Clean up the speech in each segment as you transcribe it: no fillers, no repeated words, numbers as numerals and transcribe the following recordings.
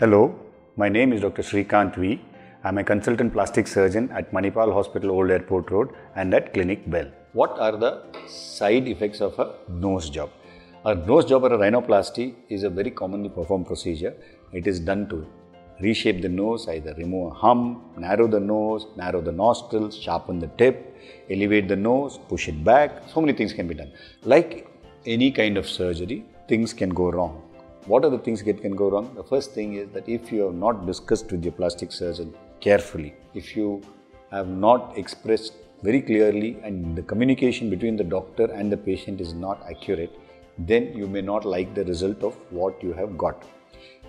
Hello, my name is Dr. Srikanth V. I am a consultant plastic surgeon at Manipal Hospital, Old Airport Road and at Clinique Belle. What are the side effects of a nose job? A nose job or a rhinoplasty is a very commonly performed procedure. It is done to reshape the nose, either remove a hump, narrow the nose, narrow the nostrils, sharpen the tip, elevate the nose, push it back. So many things can be done. Like any kind of surgery, things can go wrong. What are the things that can go wrong? The first thing is that if you have not discussed with your plastic surgeon carefully, if you have not expressed very clearly and the communication between the doctor and the patient is not accurate, then you may not like the result of what you have got.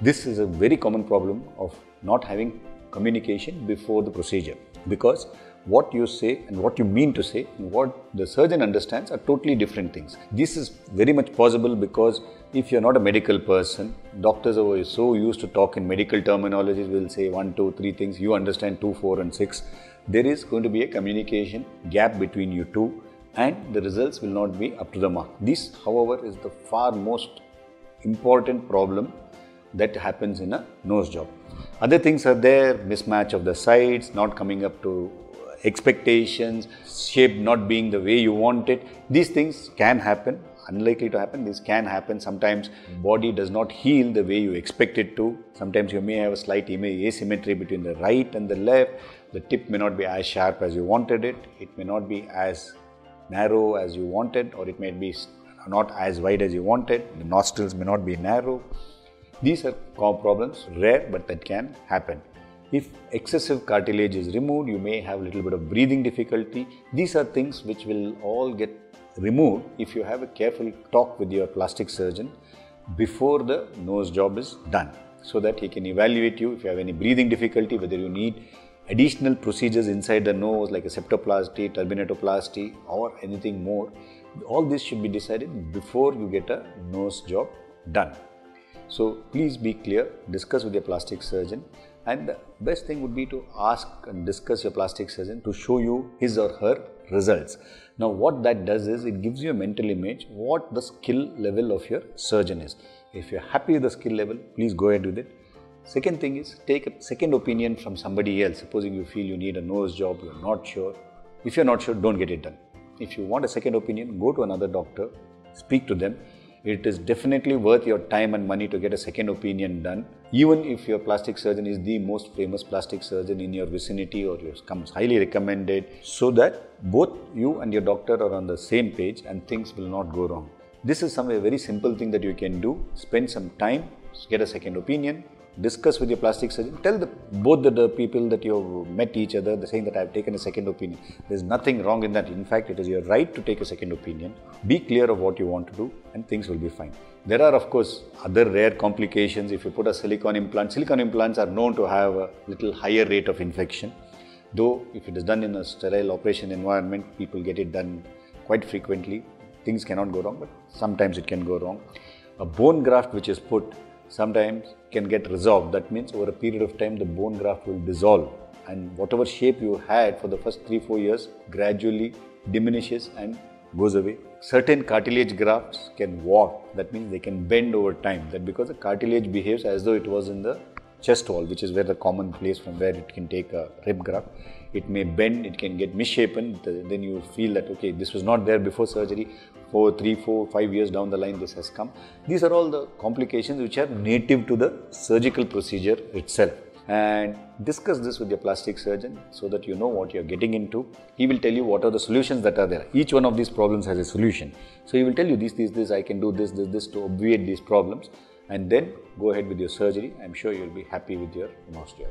This is a very common problem of not having communication before the procedure, because what you say and what you mean to say and what the surgeon understands are totally different things. This is very much possible because if you're not a medical person, doctors are so used to talk in medical terminologies, will say 1, 2, 3 things, you understand 2, 4 and 6. There is going to be a communication gap between you two and the results will not be up to the mark. This, however, is the far most important problem that happens in a nose job. Other things are there, mismatch of the sides, not coming up to expectations, shape not being the way you want it. These things can happen, unlikely to happen. This can happen. Sometimes body does not heal the way you expect it to. Sometimes you may have a slight asymmetry between the right and the left. The tip may not be as sharp as you wanted it. It may not be as narrow as you wanted, or it may be not as wide as you wanted. The nostrils may not be narrow. These are problems, rare, but that can happen. If excessive cartilage is removed, you may have a little bit of breathing difficulty. These are things which will all get removed if you have a careful talk with your plastic surgeon before the nose job is done, so that he can evaluate you if you have any breathing difficulty, whether you need additional procedures inside the nose like a septoplasty, turbinatoplasty or anything more. All this should be decided before you get a nose job done. So please be clear, discuss with your plastic surgeon, and the best thing would be to ask and discuss your plastic surgeon to show you his or her results. Now what that does is it gives you a mental image what the skill level of your surgeon is. If you're happy with the skill level, please go ahead with it. Second thing is take a second opinion from somebody else. Supposing you feel you need a nose job, you're not sure. If you're not sure, don't get it done. If you want a second opinion, go to another doctor, speak to them. It is definitely worth your time and money to get a second opinion done, even if your plastic surgeon is the most famous plastic surgeon in your vicinity or comes highly recommended, so that both you and your doctor are on the same page and things will not go wrong. This is a very simple thing that you can do. Spend some time, get a second opinion, discuss with your plastic surgeon, tell both the people that you have met each other, they're saying that I have taken a second opinion. There's nothing wrong in that. In fact, it is your right to take a second opinion. Be clear of what you want to do and things will be fine. There are, of course, other rare complications. If you put a silicone implants are known to have a little higher rate of infection. Though if it is done in a sterile operation environment, people get it done quite frequently. Things cannot go wrong, but sometimes it can go wrong. A bone graft which is put sometimes can get resolved. That means over a period of time the bone graft will dissolve and whatever shape you had for the first 3-4 years gradually diminishes and goes away. Certain cartilage grafts can walk. That means they can bend over time. That because the cartilage behaves as though it was in the chest wall, which is where the common place from where it can take a rib graft. It may bend, it can get misshapen, then you feel that okay, this was not there before surgery, 3, 4, 5 years down the line this has come. These are all the complications which are native to the surgical procedure itself. And discuss this with your plastic surgeon so that you know what you're getting into. He will tell you what are the solutions that are there. Each one of these problems has a solution. So he will tell you this, I can do this to obviate these problems, and then go ahead with your surgery. I'm sure you'll be happy with your nose job.